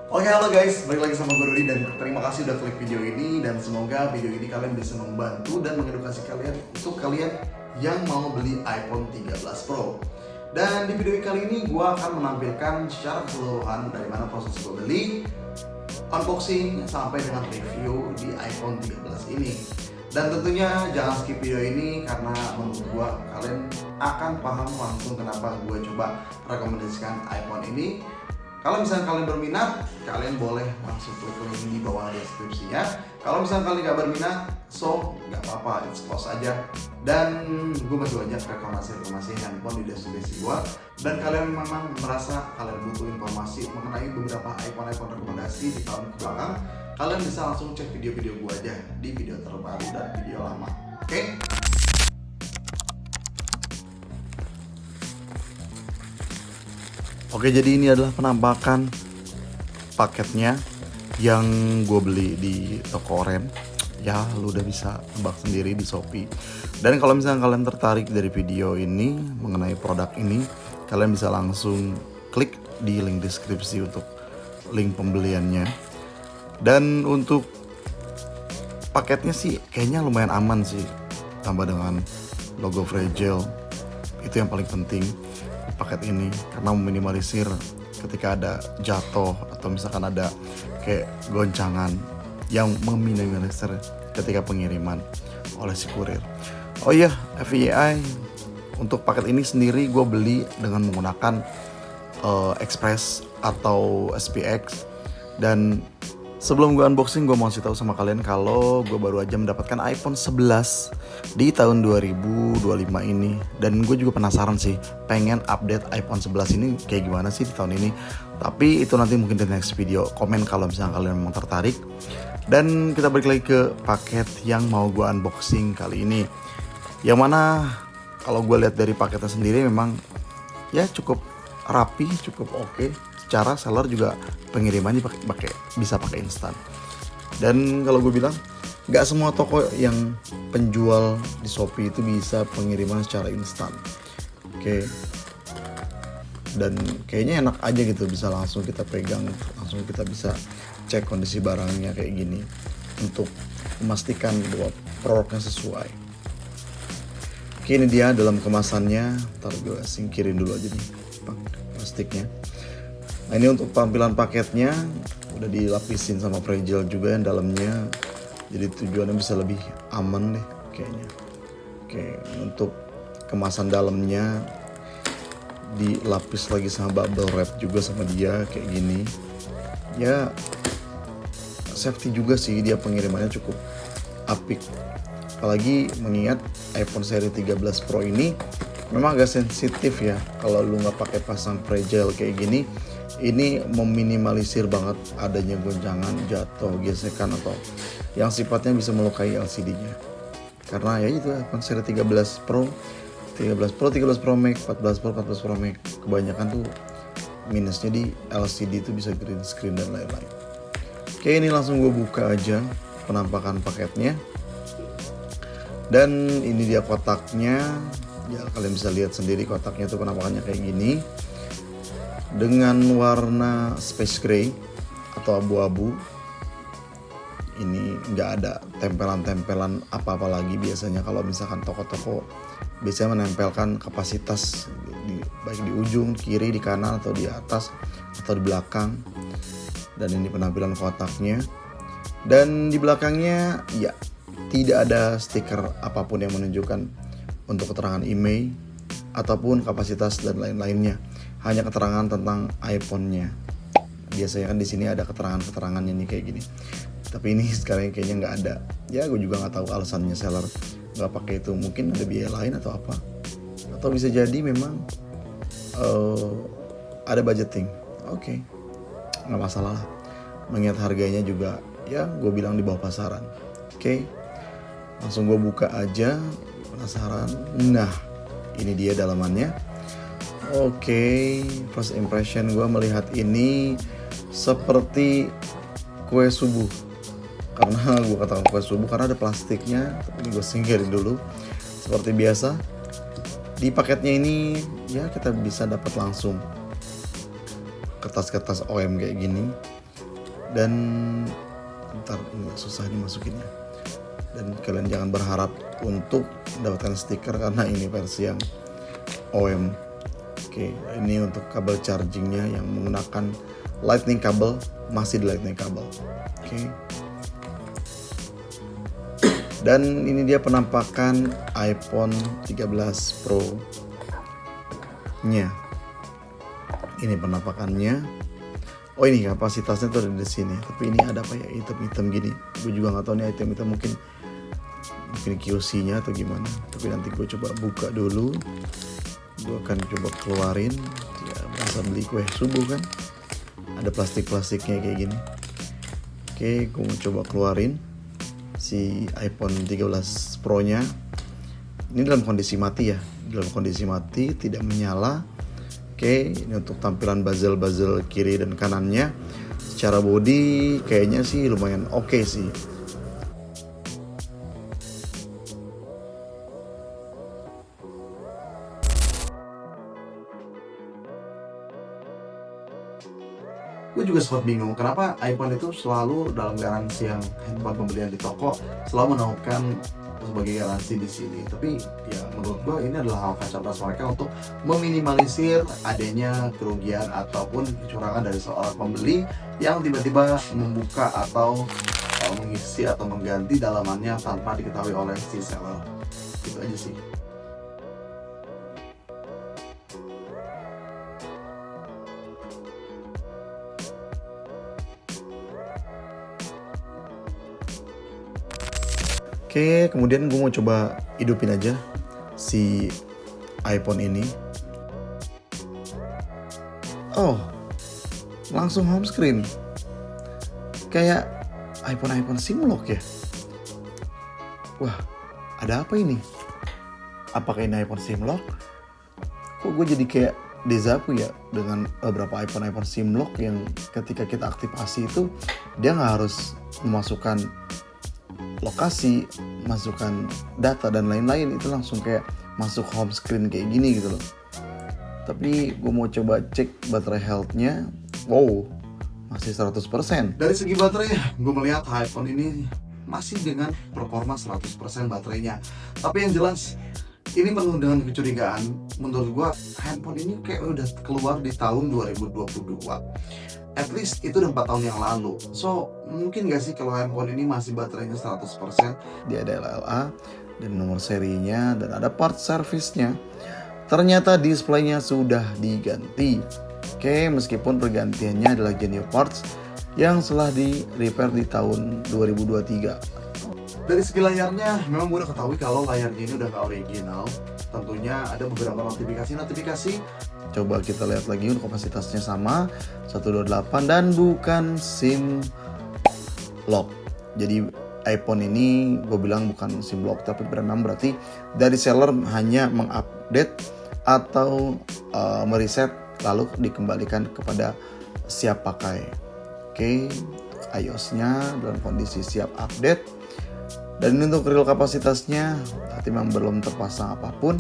Oke, halo guys, balik lagi sama gue Rudy dan terima kasih udah klik video ini dan semoga video ini kalian bisa membantu dan mengedukasi kalian untuk kalian yang mau beli iPhone 13 Pro. Dan di video kali ini gue akan menampilkan secara keseluruhan dari mana proses gue beli, unboxing sampai dengan review di iPhone 13 ini. Dan tentunya jangan skip video ini karena menurut gue kalian akan paham langsung kenapa gue coba rekomendasikan iPhone ini. Kalau misalnya kalian berminat, kalian boleh langsung klik link di bawah deskripsinya. Kalau misalnya kalian nggak berminat, so nggak apa-apa, it's close aja. Dan gue bantu aja rekomendasi handphone di deskripsi gue. Dan kalian memang merasa kalian butuh informasi mengenai beberapa iPhone rekomendasi di tahun kebelakang, kalian bisa langsung cek video-video gue aja di video terbaru dan video lama. Oke? Oke, jadi ini adalah penampakan paketnya yang gue beli di toko Oren. Ya, lu udah bisa nebak sendiri di Shopee. Dan kalau misalnya kalian tertarik dari video ini mengenai produk ini, kalian bisa langsung klik di link deskripsi untuk link pembeliannya. Dan untuk paketnya sih kayaknya lumayan aman sih, tambah dengan logo Fragile. Itu yang paling penting paket ini karena meminimalisir ketika ada jatuh atau misalkan ada kayak goncangan yang meminimalisir ketika pengiriman oleh si kurir. Oh iya, FYI untuk paket ini sendiri gue beli dengan menggunakan Express atau SPX. Dan sebelum gue unboxing, gue mau kasih tahu sama kalian kalau gue baru aja mendapatkan iPhone 11 di tahun 2025 ini. Dan gue juga penasaran sih, pengen update iPhone 11 ini kayak gimana sih di tahun ini. Tapi itu nanti mungkin di next video. Komen kalau misalnya kalian memang tertarik. Dan kita balik lagi ke paket yang mau gue unboxing kali ini. Yang mana kalau gue lihat dari paketnya sendiri memang ya cukup rapi, cukup oke. Secara seller juga pengirimannya bisa pakai instan. Dan kalau gue bilang nggak semua toko yang penjual di Shopee itu bisa pengiriman secara instan. Oke. Dan kayaknya enak aja gitu, bisa langsung kita pegang, langsung kita bisa cek kondisi barangnya kayak gini untuk memastikan bahwa produknya sesuai. Oke, ini dia dalam kemasannya. Ntar gue singkirin dulu aja nih plastiknya. Nah, ini untuk tampilan paketnya udah dilapisin sama Fragile juga yang dalamnya. Jadi tujuannya bisa lebih aman deh kayaknya. Oke, untuk kemasan dalamnya dilapis lagi sama bubble wrap juga sama dia kayak gini. Ya safety juga sih, dia pengirimannya cukup apik. Apalagi mengingat iPhone seri 13 Pro ini memang agak sensitif ya. Kalau lu nggak pakai pasang Fragile kayak gini, ini meminimalisir banget adanya goncangan, jatuh, gesekan atau yang sifatnya bisa melukai LCD-nya. Karena ya itu iPhone seri 13 Pro, 13 Pro Max, 14 Pro, 14 Pro Max kebanyakan tuh minusnya di LCD itu bisa green screen dan lain-lain. Oke, ini langsung gue buka aja penampakan paketnya. Dan ini dia kotaknya. Ya kalian bisa lihat sendiri kotaknya tuh penampakannya kayak gini. Dengan warna space gray atau abu-abu. Ini nggak ada tempelan-tempelan apa-apa lagi. Biasanya kalau misalkan toko-toko biasanya menempelkan kapasitas baik di ujung, kiri, di kanan, atau di atas, atau di belakang. Dan ini penampilan kotaknya. Dan di belakangnya ya tidak ada stiker apapun yang menunjukkan untuk keterangan email ataupun kapasitas dan lain-lainnya. Hanya keterangan tentang iPhone-nya. Biasanya kan di sini ada keterangannya nih kayak gini. Tapi ini sekarang kayaknya nggak ada. Ya gue juga nggak tahu alasannya seller nggak pakai itu. Mungkin ada biaya lain atau apa. Atau bisa jadi memang ada budgeting. Oke, nggak masalah lah. Mengingat harganya juga ya gue bilang di bawah pasaran. Oke, langsung gue buka aja. Penasaran? Nah, ini dia dalamannya. Oke, first impression gue melihat ini seperti kue subuh. Karena gue katakan kue subuh karena ada plastiknya. Tapi ini gue singkirin dulu. Seperti biasa, di paketnya ini ya kita bisa dapat langsung kertas-kertas OEM kayak gini. Dan ntar ini susah dimasukinnya. Dan kalian jangan berharap untuk mendapatkan stiker karena ini versi yang OM. Oke, ini untuk kabel chargingnya yang menggunakan lightning kabel, masih di lightning kabel. Oke. Dan ini dia penampakan iPhone 13 Pro nya. Ini penampakannya. Oh, ini kapasitasnya tuh ada di sini. Tapi ini ada apa ya, hitam-hitam gini. Gue juga nggak tahu nih hitam-hitam, mungkin QC-nya atau gimana. Tapi nanti gue coba buka dulu. Gue akan coba keluarin. Ya, berasa beli kue subuh kan. Ada plastik-plastiknya kayak gini. Oke, gue mau coba keluarin si iPhone 13 Pro nya. Ini dalam kondisi mati ya, dalam kondisi mati, tidak menyala. Oke, ini untuk tampilan bezel-bezel kiri dan kanannya. Secara body kayaknya sih lumayan oke sih. Gue juga sempat bingung kenapa iPhone itu selalu dalam garansi yang handphone pembelian di toko selalu menawarkan sebagai garansi di sini. Tapi ya menurut gue ini adalah langkah cerdas mereka untuk meminimalisir adanya kerugian ataupun kecurangan dari seorang pembeli yang tiba-tiba membuka atau mengisi atau mengganti dalamannya tanpa diketahui oleh si seller. Itu aja sih. Oke, kemudian gue mau coba hidupin aja si iPhone ini. Oh, langsung home screen. Kayak iPhone SIM-lock ya. Wah, ada apa ini? Apakah ini iPhone SIM-lock? Kok gue jadi kayak deja vu ya dengan beberapa iPhone SIM-lock yang ketika kita aktifasi itu dia nggak harus memasukkan lokasi, masukkan data dan lain-lain, itu langsung kayak masuk home screen kayak gini gitu loh. Tapi gue mau coba cek baterai health-nya. Wow, masih 100%. Dari segi baterai, gue melihat iPhone ini masih dengan performa 100% baterainya. Tapi yang jelas ini penuh dengan kecurigaan. Menurut gue handphone ini kayak udah keluar di tahun 2022. At least itu udah 4 tahun yang lalu. So mungkin gak sih kalau handphone ini masih baterainya 100%. Dia ada LLA dan nomor serinya dan ada part service-nya. Ternyata displaynya sudah diganti. Oke, meskipun pergantiannya adalah genuine parts yang telah di repair di tahun 2023. Dari segi layarnya memang gue udah ketahui kalau layarnya ini udah gak original. Tentunya ada beberapa notifikasi. Coba kita lihat lagi, untuk kapasitasnya sama 128 dan bukan SIM lock. Jadi iPhone ini gue bilang bukan SIM lock tapi memang berarti dari seller hanya mengupdate atau mereset lalu dikembalikan kepada siap pakai. Oke, iOS-nya dalam kondisi siap update. Dan ini untuk real kapasitasnya berarti memang belum terpasang apapun.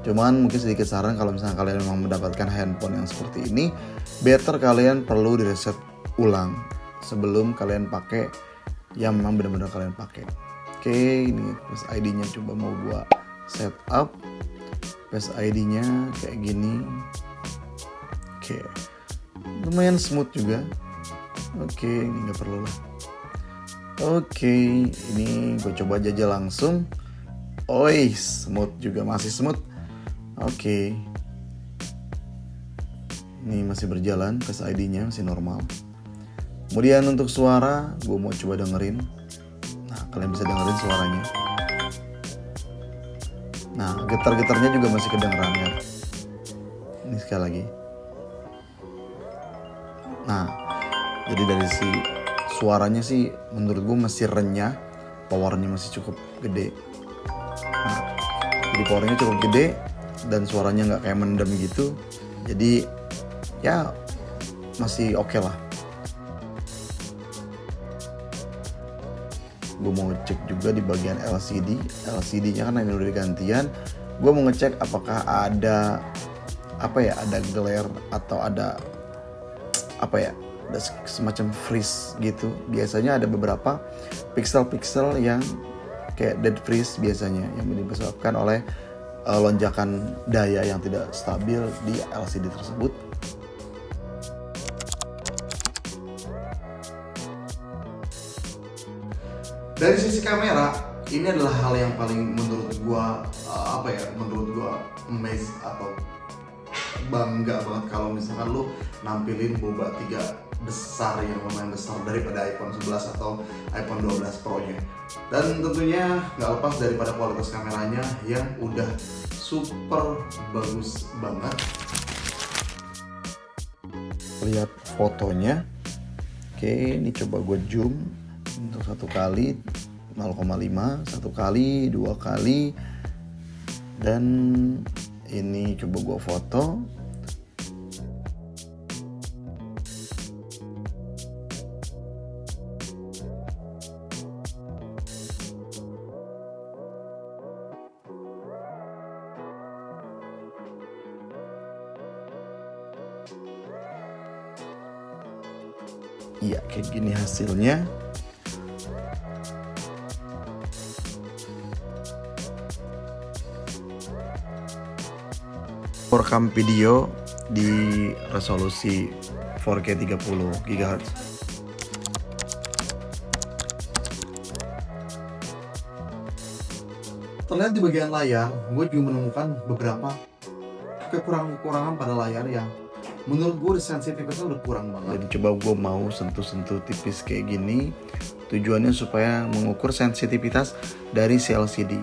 Cuman mungkin sedikit saran, kalau misalnya kalian memang mendapatkan handphone yang seperti ini, better kalian perlu direset ulang sebelum kalian pakai yang memang benar-benar kalian pakai. Oke, ini Face ID-nya coba mau gua setup. Face ID-nya kayak gini. Oke, lumayan smooth juga. Oke, ini nggak perlu lah. Oke, ini gue coba jajal langsung. Oi, smooth juga, masih smooth. Oke, ini masih berjalan, Face ID-nya masih normal. Kemudian untuk suara, gue mau coba dengerin. Nah, kalian bisa dengerin suaranya. Nah, getar-getarnya juga masih kedengeran ya. Ini sekali lagi. Nah, jadi dari si suaranya sih menurut gue masih renyah, powernya masih cukup gede. Nah, jadi powernya cukup gede dan suaranya nggak kayak mendem gitu. Jadi ya masih oke lah. Gue mau cek juga di bagian LCD-nya kan ini udah digantian. Gue mau ngecek apakah ada ada glare atau ada ada semacam freeze gitu. Biasanya ada beberapa pixel-pixel yang kayak dead freeze biasanya, yang disebabkan oleh lonjakan daya yang tidak stabil di LCD tersebut. Dari sisi kamera, ini adalah hal yang paling menurut gua amazed atau bangga banget kalau misalkan lu nampilin boba 3 besar yang lumayan besar daripada iPhone 11 atau iPhone 12 Pro nya. Dan tentunya nggak lepas daripada kualitas kameranya yang udah super bagus banget. Lihat fotonya. Oke, ini coba gue zoom untuk 1 kali 0,5, 1 kali, 2 kali, dan ini coba gue foto. Iya, kayak gini hasilnya. Rekam video di resolusi 4K 30 GHz. Terlihat di bagian layar, gue juga menemukan beberapa kekurangan pada layar yang menurut gue sensitivitasnya udah kurang banget. Jadi coba gue mau sentuh-sentuh tipis kayak gini, tujuannya supaya mengukur sensitivitas dari si LCD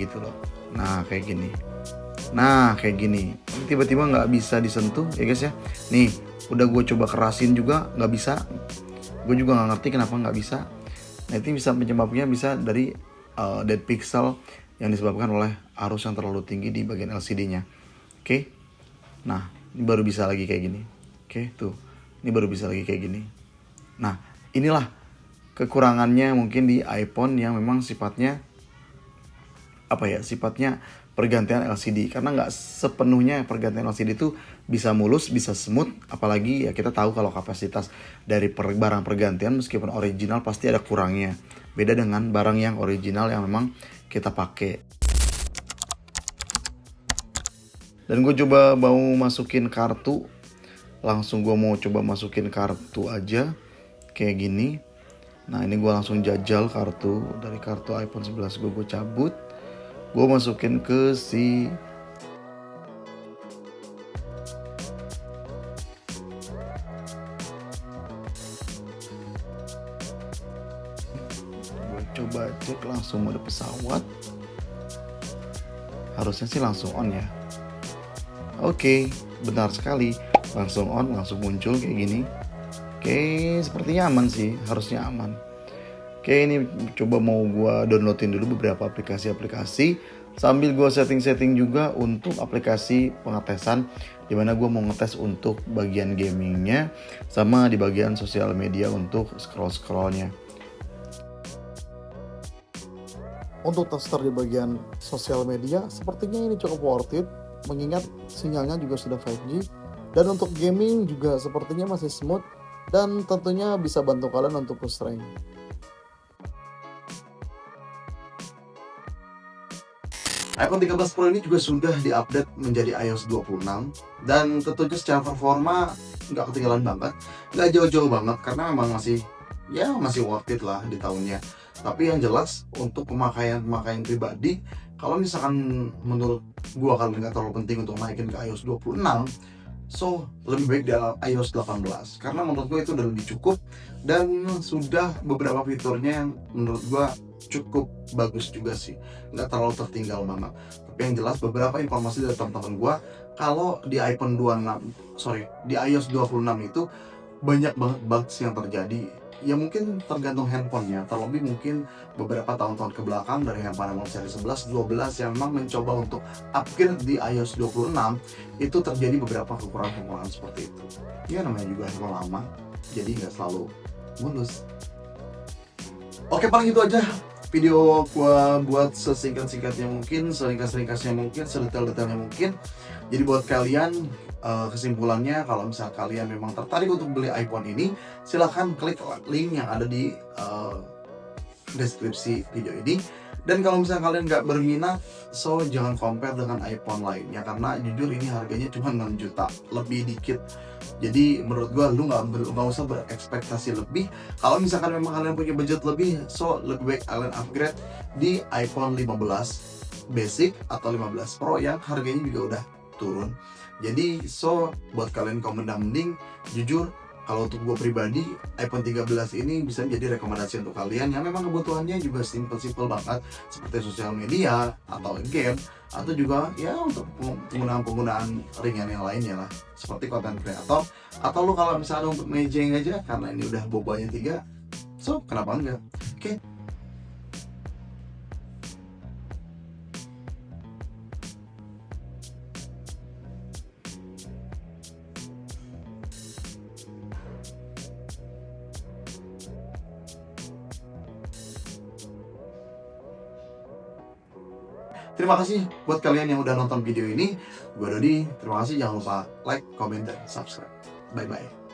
gitu loh. Nah kayak gini. Tiba-tiba nggak bisa disentuh ya guys ya. Nih udah gue coba kerasin juga nggak bisa. Gue juga nggak ngerti kenapa nggak bisa. Nah itu bisa penyebabnya bisa dari dead pixel yang disebabkan oleh arus yang terlalu tinggi di bagian LCD-nya. Oke. Nah ini baru bisa lagi kayak gini. Oke, tuh. Ini baru bisa lagi kayak gini. Nah, inilah kekurangannya mungkin di iPhone yang memang sifatnya sifatnya pergantian LCD, karena nggak sepenuhnya pergantian LCD itu bisa mulus, bisa smooth, apalagi ya kita tahu kalau kapasitas dari barang pergantian meskipun original pasti ada kurangnya. Beda dengan barang yang original yang memang kita pakai. Dan gue coba mau masukin kartu, langsung gue mau coba masukin kartu aja kayak gini. Nah ini gue langsung jajal kartu, dari kartu iPhone 11 gue cabut, gue masukin ke si gue coba cek langsung mode pesawat. Harusnya sih langsung on ya. Oke, benar sekali. Langsung on, langsung muncul kayak gini. Oke, sepertinya aman sih, harusnya aman. Oke, ini coba mau gue downloadin dulu beberapa aplikasi-aplikasi sambil gue setting-setting juga untuk aplikasi pengetesan, dimana gue mau ngetes untuk bagian gamingnya sama di bagian sosial media untuk scroll-scrollnya. Untuk tester di bagian sosial media, sepertinya ini cukup worth it, mengingat sinyalnya juga sudah 5G, dan untuk gaming juga sepertinya masih smooth, dan tentunya bisa bantu kalian untuk push rank. iPhone 13 Pro ini juga sudah diupdate menjadi iOS 26, dan tentunya secara performa nggak ketinggalan banget, nggak jauh-jauh banget, karena memang masih worth it lah di tahunnya. Tapi yang jelas untuk pemakaian pribadi, kalau misalkan menurut gua kalau nggak terlalu penting untuk naikin ke iOS 26, so lebih baik di iOS 18, karena menurut gua itu udah lebih cukup dan sudah beberapa fiturnya yang menurut gua cukup bagus juga sih, nggak terlalu tertinggal banget. Tapi yang jelas beberapa informasi dari teman-teman gua, kalau di di iOS 26 itu banyak banget bugs yang terjadi. Ya mungkin tergantung handphonenya, terlebih mungkin beberapa tahun-tahun ke belakang dari handphone seri 11, 12 yang memang mencoba untuk upgrade di iOS 26, itu terjadi beberapa kekurangan seperti itu. Ya namanya juga handphone lama, jadi nggak selalu mulus. Oke, paling itu aja video gua buat sesingkat-singkatnya mungkin, seringkas-ringkasnya mungkin, sedetail-detailnya mungkin. Jadi buat kalian, kesimpulannya kalau misal kalian memang tertarik untuk beli iPhone ini, silahkan klik link yang ada di deskripsi video ini. Dan kalau misalnya kalian nggak berminat, so jangan compare dengan iPhone lainnya, karena jujur ini harganya cuma 6 juta, lebih dikit. Jadi menurut gua lu nggak usah berekspektasi lebih. Kalau misalkan memang kalian punya budget lebih, so lebih baik kalian upgrade di iPhone 15 basic atau 15 Pro yang harganya juga udah turun. Jadi so buat kalian kaum mending, jujur kalau untuk gue pribadi, iPhone 13 ini bisa menjadi rekomendasi untuk kalian yang memang kebutuhannya juga simple banget, seperti sosial media atau game, atau juga ya untuk penggunaan ringan yang lainnya lah, seperti content creator, atau lu kalau misalnya untuk mejeng aja karena ini udah bobanya 3, so kenapa enggak? Oke. Terima kasih buat kalian yang udah nonton video ini. Gue Dodi, terima kasih. Jangan lupa like, comment, dan subscribe. Bye-bye.